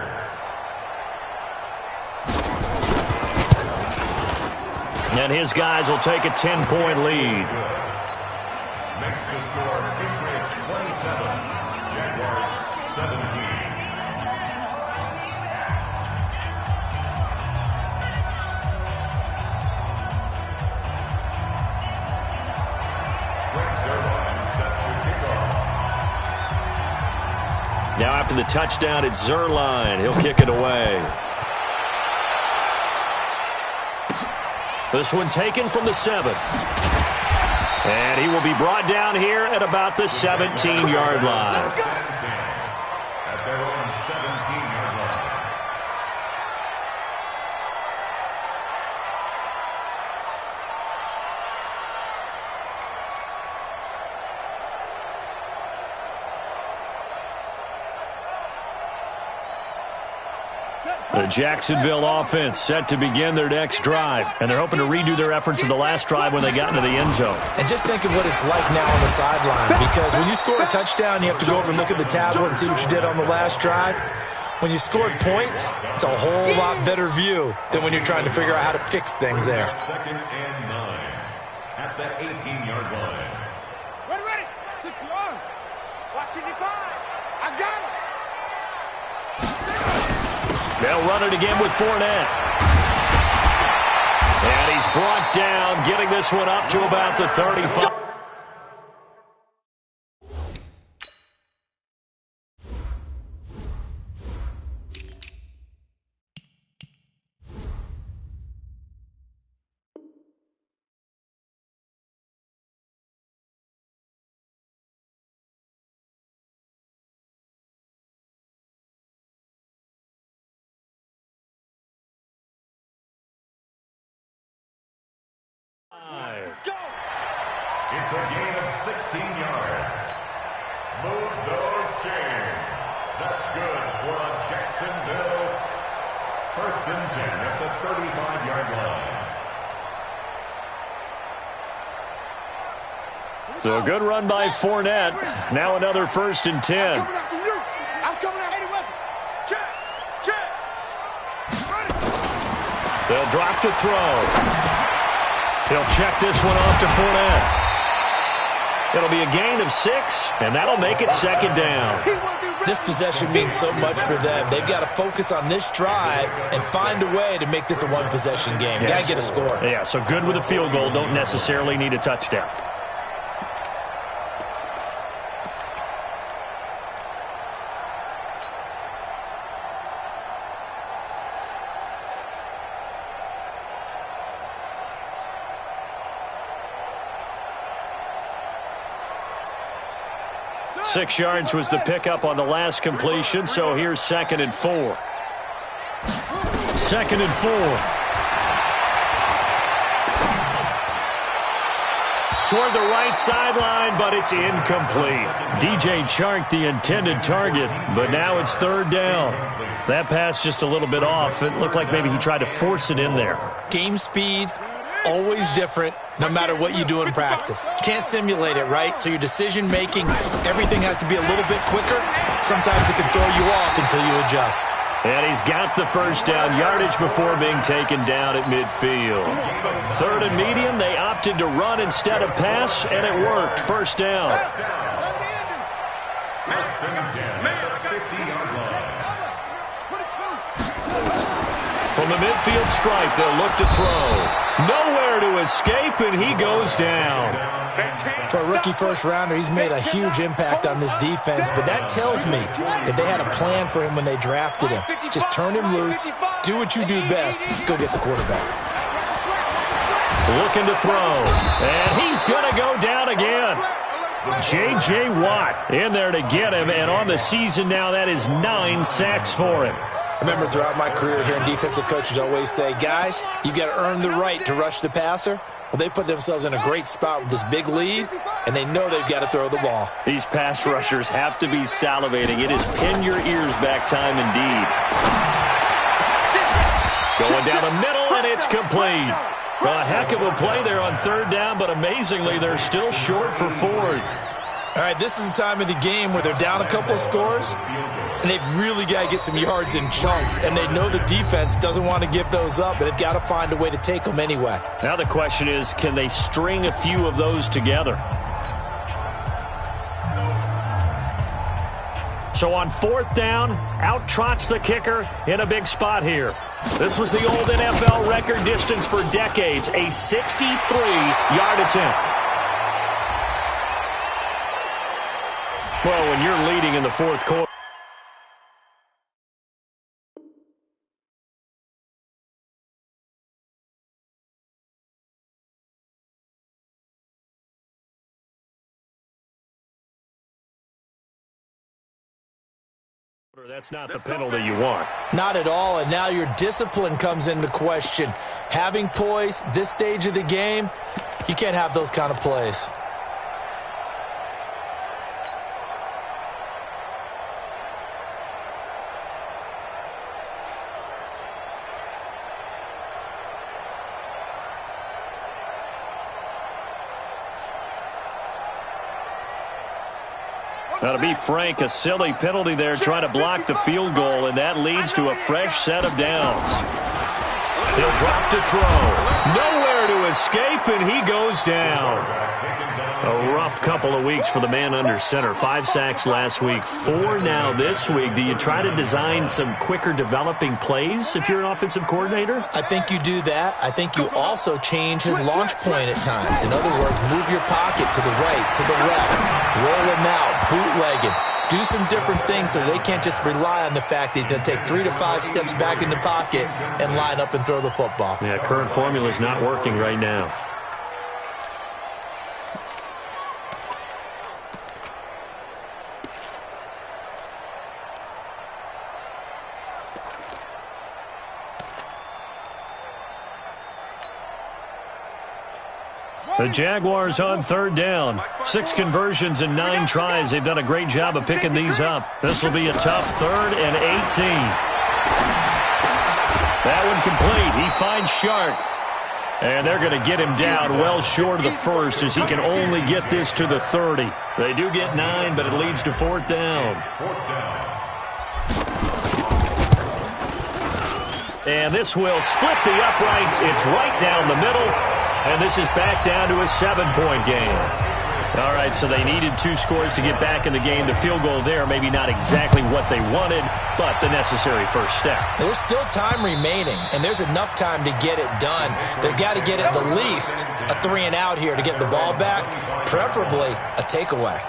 And his guys will take a 10-point lead. Next to score, Patriots 27, Jaguars 17. Now after the touchdown, it's Zerline. He'll kick it away. This one taken from the 7. And he will be brought down here at about the 17-yard line. At their own 17-yard line. The Jacksonville offense set to begin their next drive. And they're hoping to redo their efforts in the last drive when they got into the end zone. And just think of what it's like now on the sideline. Because when you score a touchdown, you have to go over and look at the tablet and see what you did on the last drive. When you scored points, it's a whole lot better view than when you're trying to figure out how to fix things there. 2nd and 9 at the 18-yard line. Ready. 61. Watching you five. I got him. They'll run it again with Fournette. And he's brought down, getting this one up to about the 35. It's a gain of 16 yards. Move those chains. That's good for a Jacksonville 1st and 10 at the 35-yard line. So a good run by Fournette. Now another 1st and 10. I'm coming after you. I'm coming after any weapon. Check. Ready. They'll drop to throw. He'll check this one off to Fournette. It'll be a gain of 6, and that'll make it 2nd down. This possession means so much for them. They've got to focus on this drive and find a way to make this a one-possession game. Got to get a score. Yeah, so good with a field goal. Don't necessarily need a touchdown. Six yards was the pickup on the last completion, so here's 2nd and 4. 2nd and 4. toward the right sideline, but it's incomplete. DJ Chark, the intended target, but now it's third down. That pass just a little bit off. It looked like maybe he tried to force it in there. Game speed, always different, no matter what you do in practice. You can't simulate it, right? So your decision-making, everything has to be a little bit quicker. Sometimes it can throw you off until you adjust. And he's got the first down yardage before being taken down at midfield. Third and medium, they opted to run instead of pass, and it worked. First down. First and 10, 50-yard line. From the midfield stripe, they'll look to throw. Nowhere to escape, and he goes down. For a rookie first-rounder, he's made a huge impact on this defense, but that tells me that they had a plan for him when they drafted him. Just turn him loose, do what you do best, go get the quarterback. Looking to throw, and he's going to go down again. J.J. Watt in there to get him, and on the season now, that is 9 sacks for him. I remember throughout my career here, defensive coaches always say, guys, you got to earn the right to rush the passer. Well, they put themselves in a great spot with this big lead, and they know they've got to throw the ball. These pass rushers have to be salivating. It is pin your ears back time indeed. Going down the middle, and it's complete. A heck of a play there on third down, but amazingly, they're still short for fourth. All right, this is the time of the game where they're down a couple of scores, and they've really got to get some yards in chunks, and they know the defense doesn't want to give those up, but they've got to find a way to take them anyway. Now the question is, can they string a few of those together? So on fourth down, out trots the kicker in a big spot here. This was the old NFL record distance for decades, a 63-yard attempt. Well, when you're leading in the fourth quarter. That's not the penalty you want. Not at all, and now your discipline comes into question. Having poise, this stage of the game, you can't have those kind of plays. Now, to be frank, a silly penalty there trying to block the field goal, and that leads to a fresh set of downs. He'll drop to throw. Nowhere to escape, and he goes down. A rough couple of weeks for the man under center. 5 sacks last week, 4 now this week. Do you try to design some quicker developing plays if you're an offensive coordinator? I think you do that. I think you also change his launch point at times. In other words, move your pocket to the right, to the left, roll him out, bootleg him. Do some different things so they can't just rely on the fact that he's going to take 3 to 5 steps back in the pocket and line up and throw the football. Yeah, current formula is not working right now. The Jaguars on third down. 6 conversions and 9 tries. They've done a great job of picking these up. This will be a tough 3rd and 18. That one complete. He finds Shark. And they're going to get him down well short of the first as he can only get this to the 30. They do get 9, but it leads to 4th down. And this will split the uprights. It's right down the middle. And this is back down to a 7-point game. All right, so they needed 2 scores to get back in the game. The field goal there, maybe not exactly what they wanted, but the necessary first step. There's still time remaining, and there's enough time to get it done. They've got to get at the least a 3-and-out here to get the ball back, preferably a takeaway.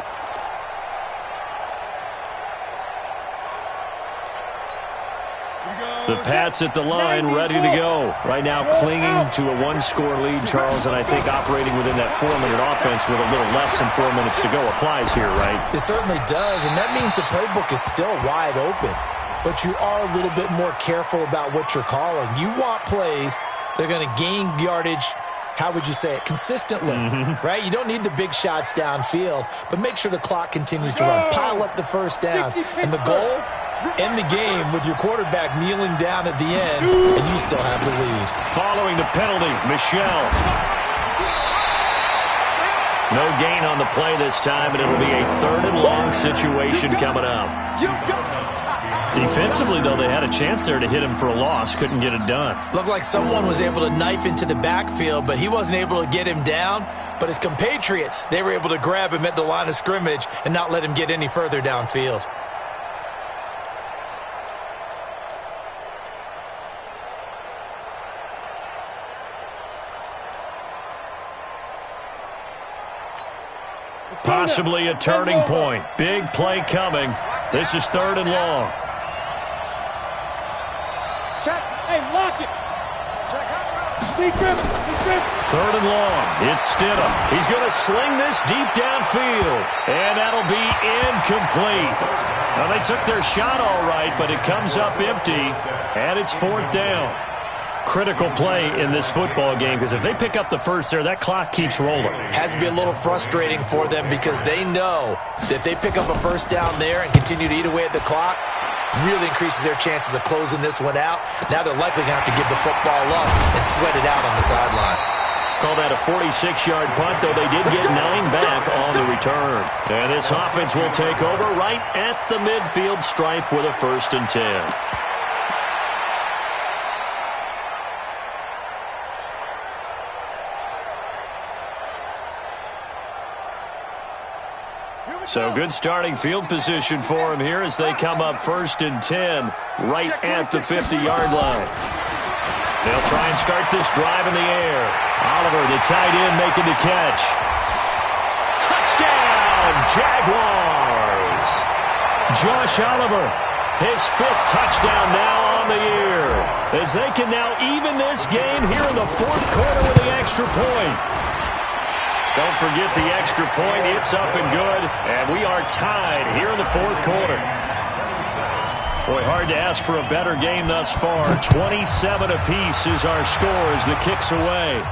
The Pats at the line, ready to go. Right now clinging to a 1-score lead, Charles, and I think operating within that 4-minute offense with a little less than 4 minutes to go applies here, right? It certainly does, and that means the playbook is still wide open. But you are a little bit more careful about what you're calling. You want plays that are going to gain yardage how would you say it, consistently, right? You don't need the big shots downfield, but make sure the clock continues to run. Pile up the first down. And the goal, end the game with your quarterback kneeling down at the end, and you still have the lead. Following the penalty, Michelle. No gain on the play this time, and it'll be a 3rd and long situation coming up. Defensively, though, they had a chance there to hit him for a loss. Couldn't get it done. Looked like someone was able to knife into the backfield, but he wasn't able to get him down. But his compatriots, they were able to grab him at the line of scrimmage and not let him get any further downfield. Possibly a turning point. Big play coming. This is 3rd and long. Check. Hey, lock it. Check out. Deep grip. 3rd and long. It's Stidham. He's going to sling this deep downfield. And that'll be incomplete. Now, they took their shot all right, but it comes up empty. And it's 4th down. Critical play in this football game, because if they pick up the first there, that clock keeps rolling. Has to be a little frustrating for them because they know that if they pick up a first down there and continue to eat away at the clock, really increases their chances of closing this one out. Now they're likely going to have to give the football up and sweat it out on the sideline. Call that a 46-yard punt, though they did get 9 back on the return. And this offense will take over right at the midfield stripe with a 1st and 10. So good starting field position for him here as they come up 1st and 10 right at the 50-yard line. They'll try and start this drive in the air. Oliver, the tight end, making the catch. Touchdown, Jaguars! Josh Oliver, his 5th touchdown now on the year, as they can now even this game here in the 4th quarter with the extra point. Don't forget the extra point. It's up and good. And we are tied here in the 4th quarter. Boy, hard to ask for a better game thus far. 27 apiece is our score as the kick's away.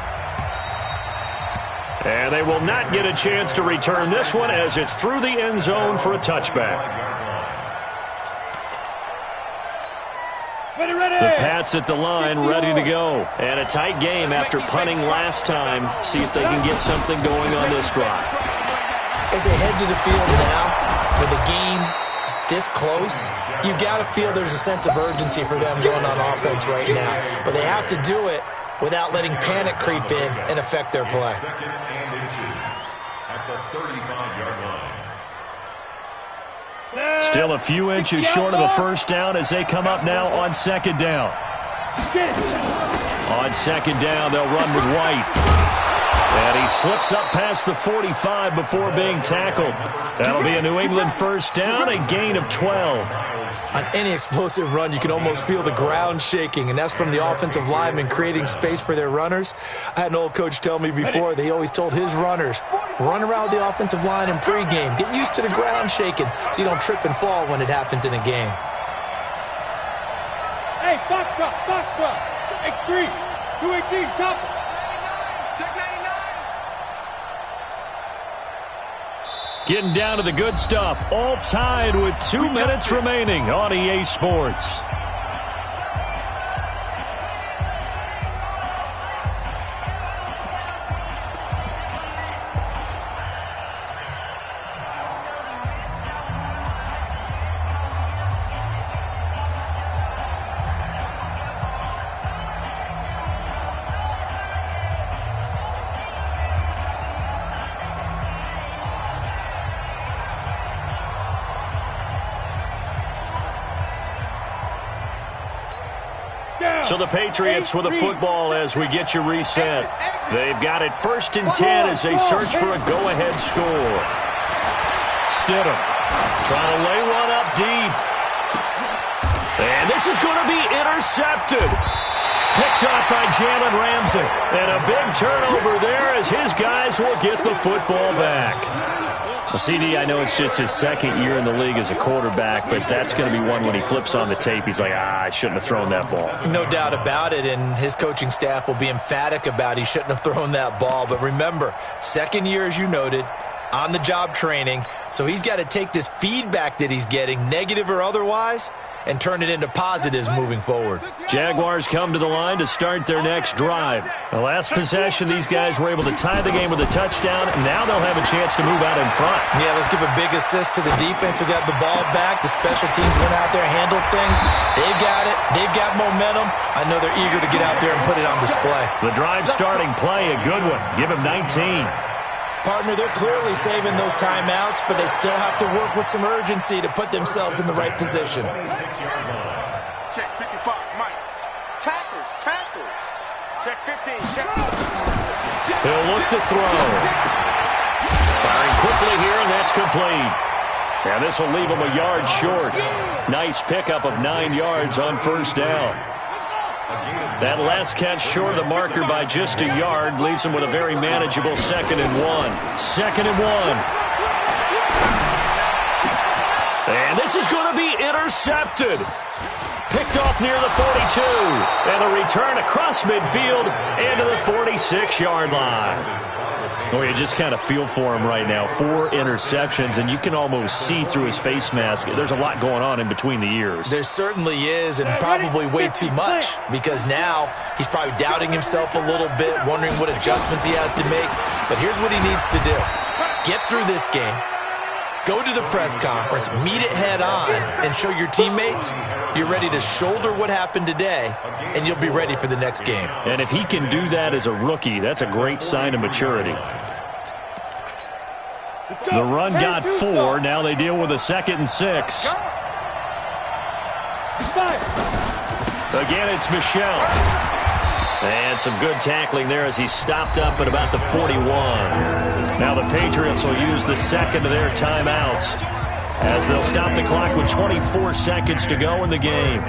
And they will not get a chance to return this one as it's through the end zone for a touchback. The Pats at the line, ready to go. And a tight game after punting last time. See if they can get something going on this drive. As they head to the field now, with the game this close, you got to feel there's a sense of urgency for them going on offense right now. But they have to do it without letting panic creep in and affect their play. 2nd and inches at the 35-yard line. Still a few inches short of a first down as they come up now on 2nd down. On 2nd down, they'll run with White. And he slips up past the 45 before being tackled. That'll be a New England first down, a gain of 12. On any explosive run, you can almost feel the ground shaking, and that's from the offensive linemen creating space for their runners. I had an old coach tell me before, they always told his runners, run around the offensive line in pregame. Get used to the ground shaking so you don't trip and fall when it happens in a game. Hey, Foxtrot, X3, 218, chopper. Check 99. Getting down to the good stuff. All tied with 2 minutes remaining on EA Sports. So the Patriots with a football as we get you reset. They've got it 1st and 10 as they search for a go-ahead score. Stidham trying to lay one up deep. And this is going to be intercepted. Picked up by Jalen Ramsey. And a big turnover there as his guys will get the football back. Well, CD, I know it's just his second year in the league as a quarterback, but that's going to be one when he flips on the tape, he's like, I shouldn't have thrown that ball. No doubt about it, and his coaching staff will be emphatic about he shouldn't have thrown that ball. But remember, second year, as you noted, on-the-job training, so he's got to take this feedback that he's getting, negative or otherwise, and turn it into positives moving forward. Jaguars come to the line to start their next drive. The last possession, these guys were able to tie the game with a touchdown, and now they'll have a chance to move out in front. Yeah, let's give a big assist to the defense who got the ball back. The special teams went out there, handled things. They've got it. They've got momentum. I know they're eager to get out there and put it on display. The drive starting play, a good one. Give him 19. Partner, they're clearly saving those timeouts, but they still have to work with some urgency to put themselves in the right position. Check 55, Mike. Tackles, tackle. Check 15, check. He'll look to throw. Firing quickly here, and that's complete. And this will leave him a yard short. Nice pickup of 9 yards on first down. That last catch short of the marker by just a yard leaves him with a very manageable 2nd and 1. 2nd and 1. And this is going to be intercepted. Picked off near the 42. And a return across midfield into the 46-yard line. Oh, you just kind of feel for him right now. 4 interceptions, and you can almost see through his face mask. There's a lot going on in between the ears. There certainly is, and probably way too much, because now he's probably doubting himself a little bit, wondering what adjustments he has to make. But here's what he needs to do. Get through this game. Go to the press conference, meet it head on, and show your teammates you're ready to shoulder what happened today, and you'll be ready for the next game. And if he can do that as a rookie, that's a great sign of maturity. The run got 4. Now they deal with a 2nd and 6. Again, it's Michel. And some good tackling there as he stopped up at about the 41. Now the Patriots will use the second of their timeouts as they'll stop the clock with 24 seconds to go in the game.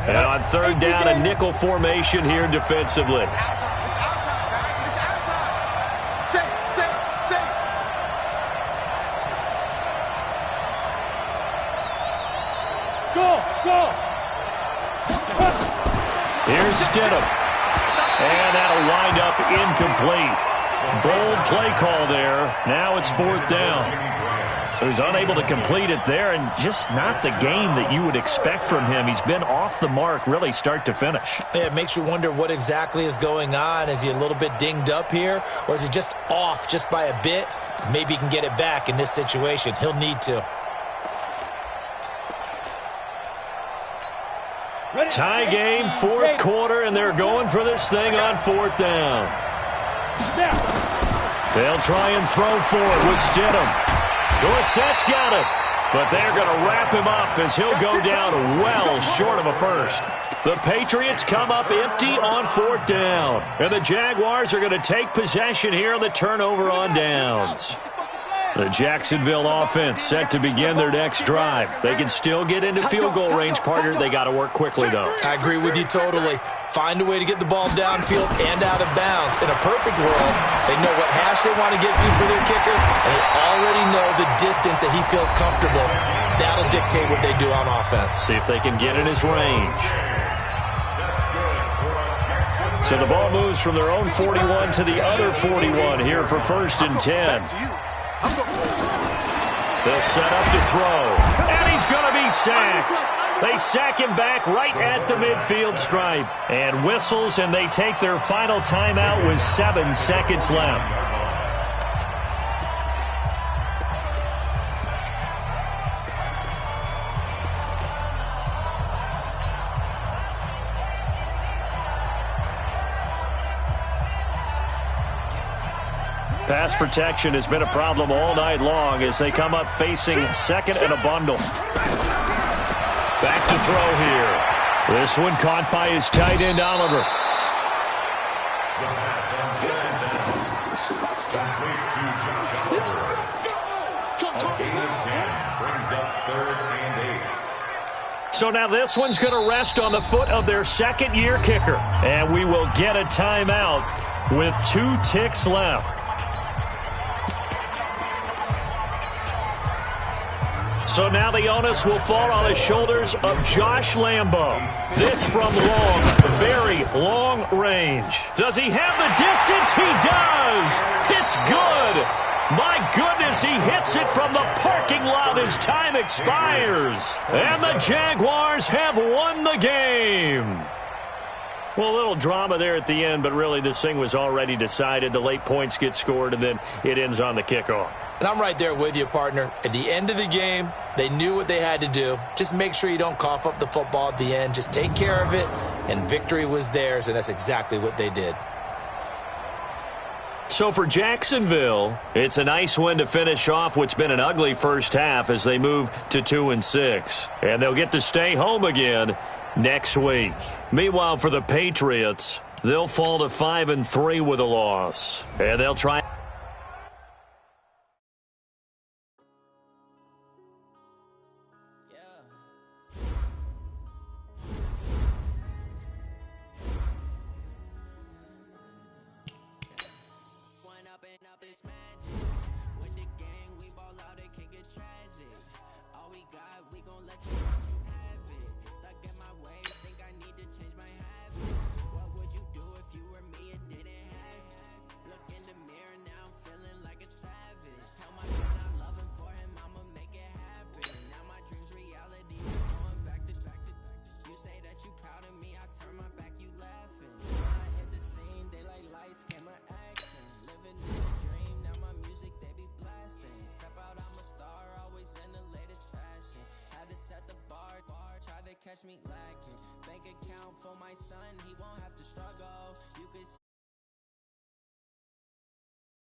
And on third down, a nickel formation here defensively. It's out time. It's out time, guys. It's out time. Safe. Go. Here's Stidham. And that'll wind up incomplete. Bold play call there. Now it's 4th down. So he's unable to complete it there, and just not the game that you would expect from him. He's been off the mark really start to finish. Yeah, it makes you wonder what exactly is going on. Is he a little bit dinged up here, or is he just off just by a bit? Maybe he can get it back in this situation. He'll need to. Tie game, 4th quarter, and they're going for this thing on 4th down. They'll try and throw for it with Stidham. Dorsett's got it, but they're going to wrap him up as he'll go down well short of a first. The Patriots come up empty on 4th down, and the Jaguars are going to take possession here on the turnover on downs. The Jacksonville offense set to begin their next drive. They can still get into field goal range, partner. They got to work quickly, though. I agree with you totally. Find a way to get the ball downfield and out of bounds. In a perfect world, they know what hash they want to get to for their kicker, and they already know the distance that he feels comfortable. That'll dictate what they do on offense. See if they can get in his range. So the ball moves from their own 41 to the other 41 here for 1st and 10. They'll set up to throw, and he's going to be sacked. They sack him back right at the midfield stripe, and whistles, and they take their final timeout with 7 seconds left. Pass protection has been a problem all night long as they come up facing 2nd and a bundle. Back to throw here. This one caught by his tight end, Oliver. The pass on 2nd down. Complete to Josh Oliver. A gain of 10 brings up 3rd and So now this one's going to rest on the foot of their second-year kicker. And we will get a timeout with 2 ticks left. So now the onus will fall on the shoulders of Josh Lambo. This from long, very long range. Does he have the distance? He does! It's good! My goodness, he hits it from the parking lot as time expires. And the Jaguars have won the game. Well, a little drama there at the end, but really this thing was already decided. The late points get scored, and then it ends on the kickoff. And I'm right there with you, partner. At the end of the game, they knew what they had to do. Just make sure you don't cough up the football at the end. Just take care of it, and victory was theirs, and that's exactly what they did. So for Jacksonville, it's a nice win to finish off what's been an ugly first half as they move to 2-6. And they'll get to stay home again next week. Meanwhile, for the Patriots, they'll fall to 5-3 with a loss. And they'll try... Catch me lacking. Bank account for my son, he won't